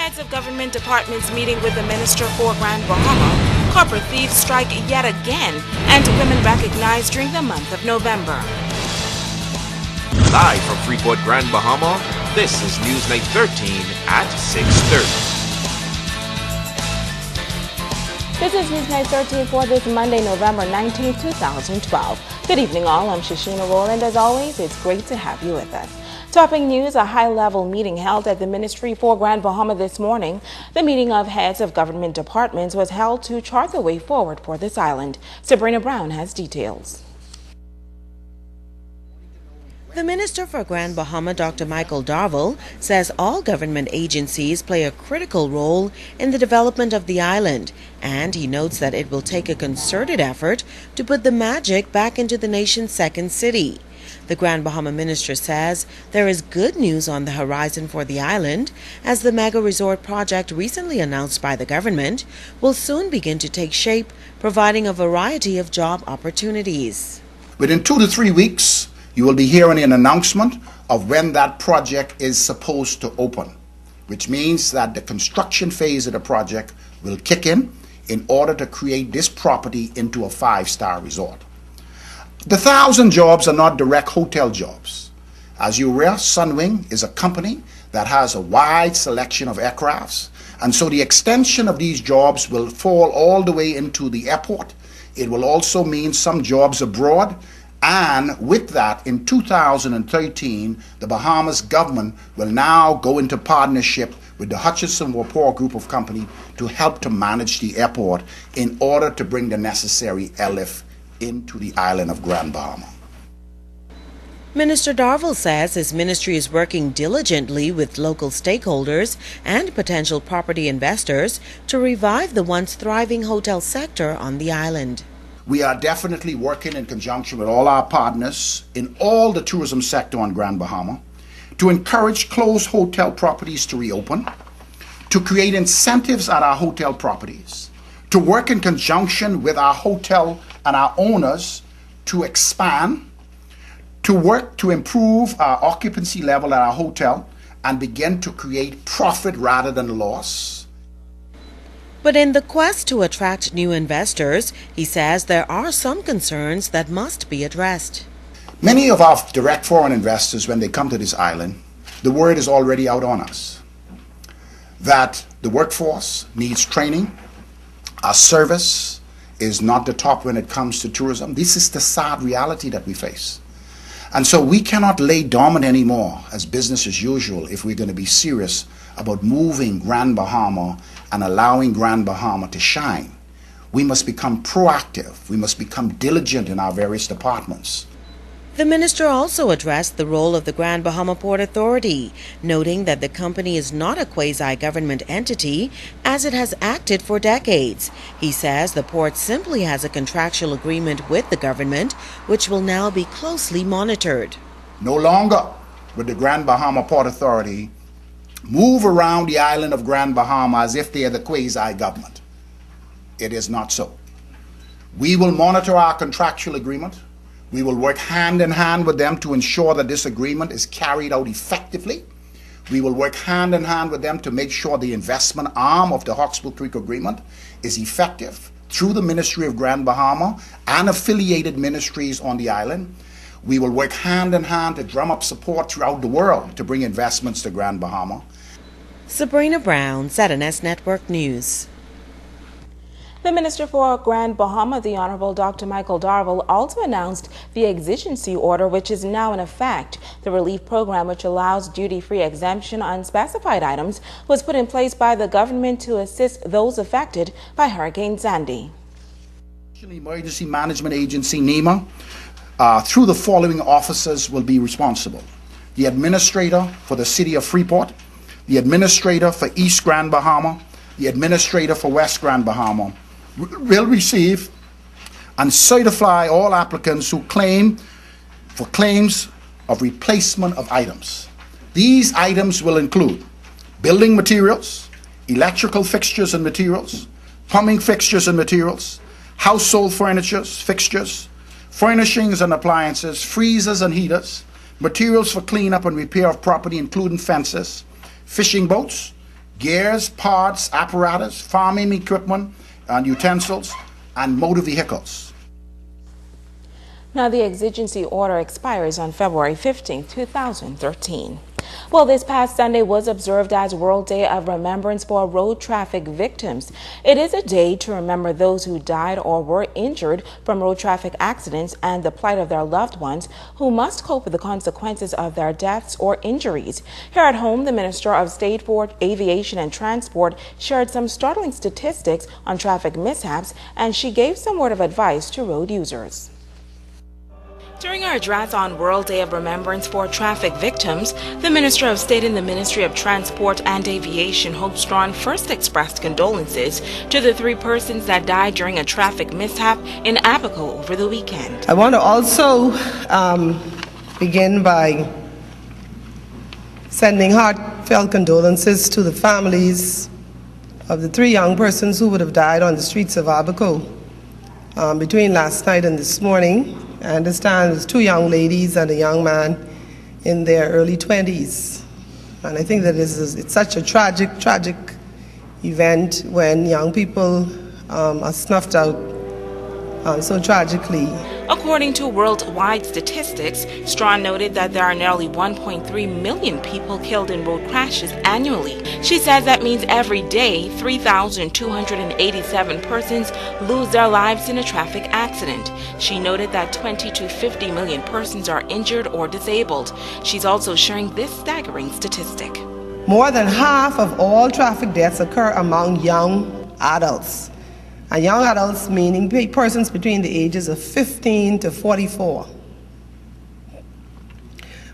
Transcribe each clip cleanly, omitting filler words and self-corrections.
Heads of government departments meeting with the Minister for Grand Bahama. Corporate thieves strike yet again, and women recognized during the month of November. Live from Freeport, Grand Bahama, this is Newsnight 13 at 6:30. This is Newsnight 13 for this Monday, November 19, 2012. Good evening all, I'm Shasheena Rolle, and as always, it's great to have you with us. Topping news, a high-level meeting held at the Ministry for Grand Bahama this morning. The meeting of heads of government departments was held to chart the way forward for this island. Sabrina Brown has details. The Minister for Grand Bahama, Dr. Michael Darville, says all government agencies play a critical role in the development of the island, and he notes that it will take a concerted effort to put the magic back into the nation's second city. The Grand Bahama Minister says there is good news on the horizon for the island, as the mega resort project recently announced by the government will soon begin to take shape, providing a variety of job opportunities. Within 2 to 3 weeks, you will be hearing an announcement of when that project is supposed to open, which means that the construction phase of the project will kick in order to create this property into a 5-star resort. The 1,000 jobs are not direct hotel jobs. As you aware, Sunwing is a company that has a wide selection of aircrafts, and so the extension of these jobs will fall all the way into the airport. It will also mean some jobs abroad. And with that, in 2013, the Bahamas government will now go into partnership with the Hutchinson Wapor Group of Company to help to manage the airport in order to bring the necessary airlift into the island of Grand Bahama. Minister Darville says his ministry is working diligently with local stakeholders and potential property investors to revive the once thriving hotel sector on the island. We are definitely working in conjunction with all our partners in all the tourism sector on Grand Bahama to encourage closed hotel properties to reopen, to create incentives at our hotel properties, to work in conjunction with our hotel and our owners to expand, to work to improve our occupancy level at our hotel and begin to create profit rather than loss. But in the quest to attract new investors, he says there are some concerns that must be addressed. Many of our direct foreign investors, when they come to this island, the word is already out on us that the workforce needs training, our service is not the top when it comes to tourism. This is the sad reality that we face. And so we cannot lay dormant anymore as business as usual if we're going to be serious about moving Grand Bahama and allowing Grand Bahama to shine. We must become proactive. We must become diligent in our various departments. The minister also addressed the role of the Grand Bahama Port Authority, noting that the company is not a quasi-government entity as it has acted for decades. He says the port simply has a contractual agreement with the government, which will now be closely monitored. No longer will the Grand Bahama Port Authority move around the island of Grand Bahama as if they are the quasi-government. It is not so. We will monitor our contractual agreement. We will work hand in hand with them to ensure that this agreement is carried out effectively. We will work hand in hand with them to make sure the investment arm of the Hawkesbury Creek Agreement is effective through the Ministry of Grand Bahama and affiliated ministries on the island. We will work hand in hand to drum up support throughout the world to bring investments to Grand Bahama. Sabrina Brown, ZNS Network News. The Minister for Grand Bahama, the Honorable Dr. Michael Darville, also announced the exigency order, which is now in effect. The relief program, which allows duty-free exemption on specified items, was put in place by the government to assist those affected by Hurricane Sandy. Emergency Management Agency, NEMA, through the following officers will be responsible: the administrator for the city of Freeport, the administrator for East Grand Bahama, the administrator for West Grand Bahama, will receive and certify all applicants who claim for claims of replacement of items. These items will include building materials, electrical fixtures and materials, plumbing fixtures and materials, household furniture, fixtures, furnishings and appliances, freezers and heaters, materials for cleanup and repair of property including fences, fishing boats, gears, parts, apparatus, farming equipment and utensils, and motor vehicles. Now, the exigency order expires on February 15, 2013. Well, this past Sunday was observed as World Day of Remembrance for Road Traffic Victims. It is a day to remember those who died or were injured from road traffic accidents and the plight of their loved ones who must cope with the consequences of their deaths or injuries. Here at home, the Minister of State for Aviation and Transport shared some startling statistics on traffic mishaps, and she gave some word of advice to road users. During her address on World Day of Remembrance for Traffic Victims, the Minister of State in the Ministry of Transport and Aviation, Hope Strawn, first expressed condolences to the 3 persons that died during a traffic mishap in Abaco over the weekend. I want to also begin by sending heartfelt condolences to the families of the 3 young persons who would have died on the streets of Abaco between last night and this morning. I understand there's 2 young ladies and a young man in their early 20s. And I think that it's such a tragic event when young people are snuffed out so tragically. According to worldwide statistics, Strawn noted that there are nearly 1.3 million people killed in road crashes annually. She says that means every day 3,287 persons lose their lives in a traffic accident. She noted that 20 to 50 million persons are injured or disabled. She's also sharing this staggering statistic. More than half of all traffic deaths occur among young adults. And young adults meaning persons between the ages of 15 to 44.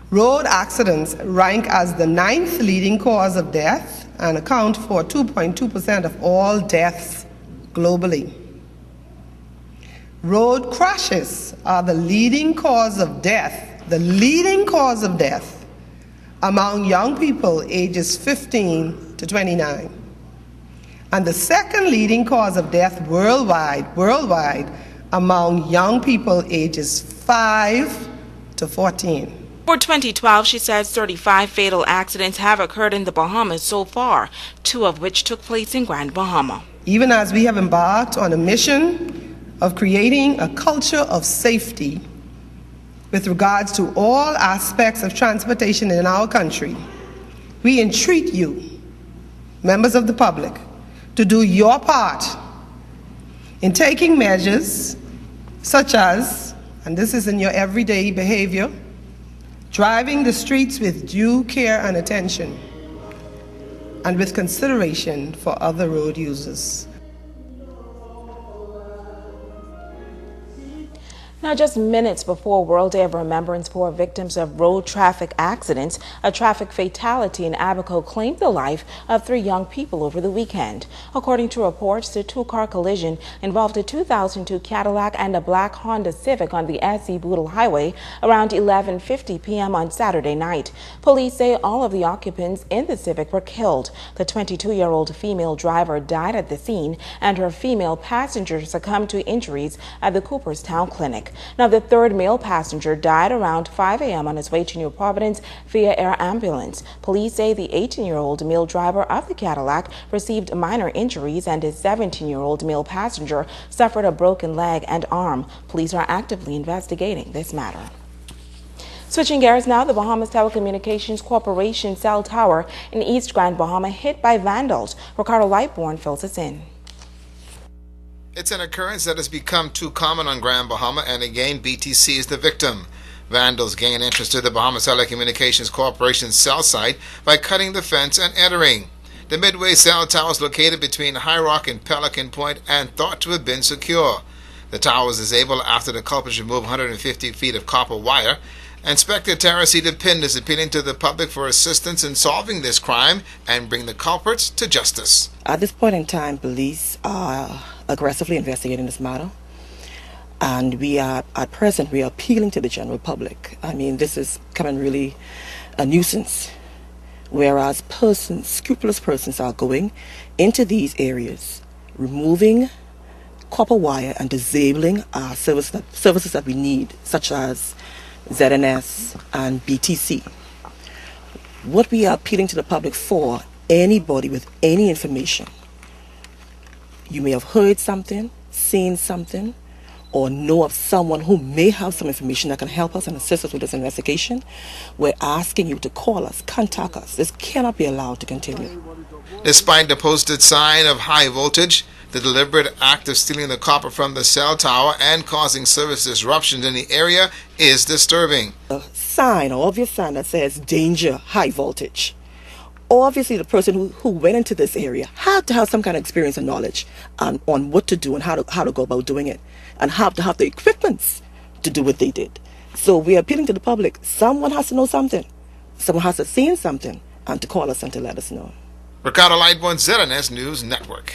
Road accidents rank as the 9th leading cause of death and account for 2.2% of all deaths globally. Road crashes are the leading cause of death, among young people ages 15 to 29. And the second leading cause of death worldwide among young people ages 5 to 14. For 2012, she says 35 fatal accidents have occurred in the Bahamas so far, 2 of which took place in Grand Bahama. Even as we have embarked on a mission of creating a culture of safety with regards to all aspects of transportation in our country, we entreat you, members of the public, to do your part in taking measures such as, and this is in your everyday behavior, driving the streets with due care and attention and with consideration for other road users. Now, just minutes before World Day of Remembrance for victims of road traffic accidents, a traffic fatality in Abaco claimed the life of 3 young people over the weekend. According to reports, the 2-car collision involved a 2002 Cadillac and a black Honda Civic on the SC Boodle Highway around 11:50 p.m. on Saturday night. Police say all of the occupants in the Civic were killed. The 22-year-old female driver died at the scene, and her female passenger succumbed to injuries at the Cooperstown Clinic. Now, the 3rd male passenger died around 5 a.m. on his way to New Providence via air ambulance. Police say the 18-year-old male driver of the Cadillac received minor injuries, and his 17-year-old male passenger suffered a broken leg and arm. Police are actively investigating this matter. Switching gears now, the Bahamas Telecommunications Corporation cell tower in East Grand Bahama hit by vandals. Ricardo Lightbourne fills us in. It's an occurrence that has become too common on Grand Bahama, and again, BTC is the victim. Vandals gain entrance to the Bahamas Telecommunications Corporation's cell site by cutting the fence and entering. The Midway cell tower is located between High Rock and Pelican Point and thought to have been secure. The tower was disabled after the culprits removed 150 feet of copper wire. Inspector Teresita Pind is appealing to the public for assistance in solving this crime and bring the culprits to justice. At this point in time, police are aggressively investigating this matter, and at present we are appealing to the general public. I mean, this is becoming really a nuisance, whereas scrupulous persons are going into these areas, removing copper wire and disabling our services that we need, such as ZNS and BTC. What we are appealing to the public for anybody with any information, you may have heard something, seen something, or know of someone who may have some information that can help us and assist us with this investigation, we're asking you to call us, contact us. This cannot be allowed to continue. Despite the posted sign of high voltage, the deliberate act of stealing the copper from the cell tower and causing service disruptions in the area is disturbing. A sign, or obvious sign that says danger, high voltage. Obviously, the person who went into this area had to have some kind of experience and knowledge on what to do and how to go about doing it, and have to have the equipments to do what they did. So we are appealing to the public. Someone has to know something. Someone has to see something, and to call us and to let us know. Ricardo Lightborn, ZNS News Network.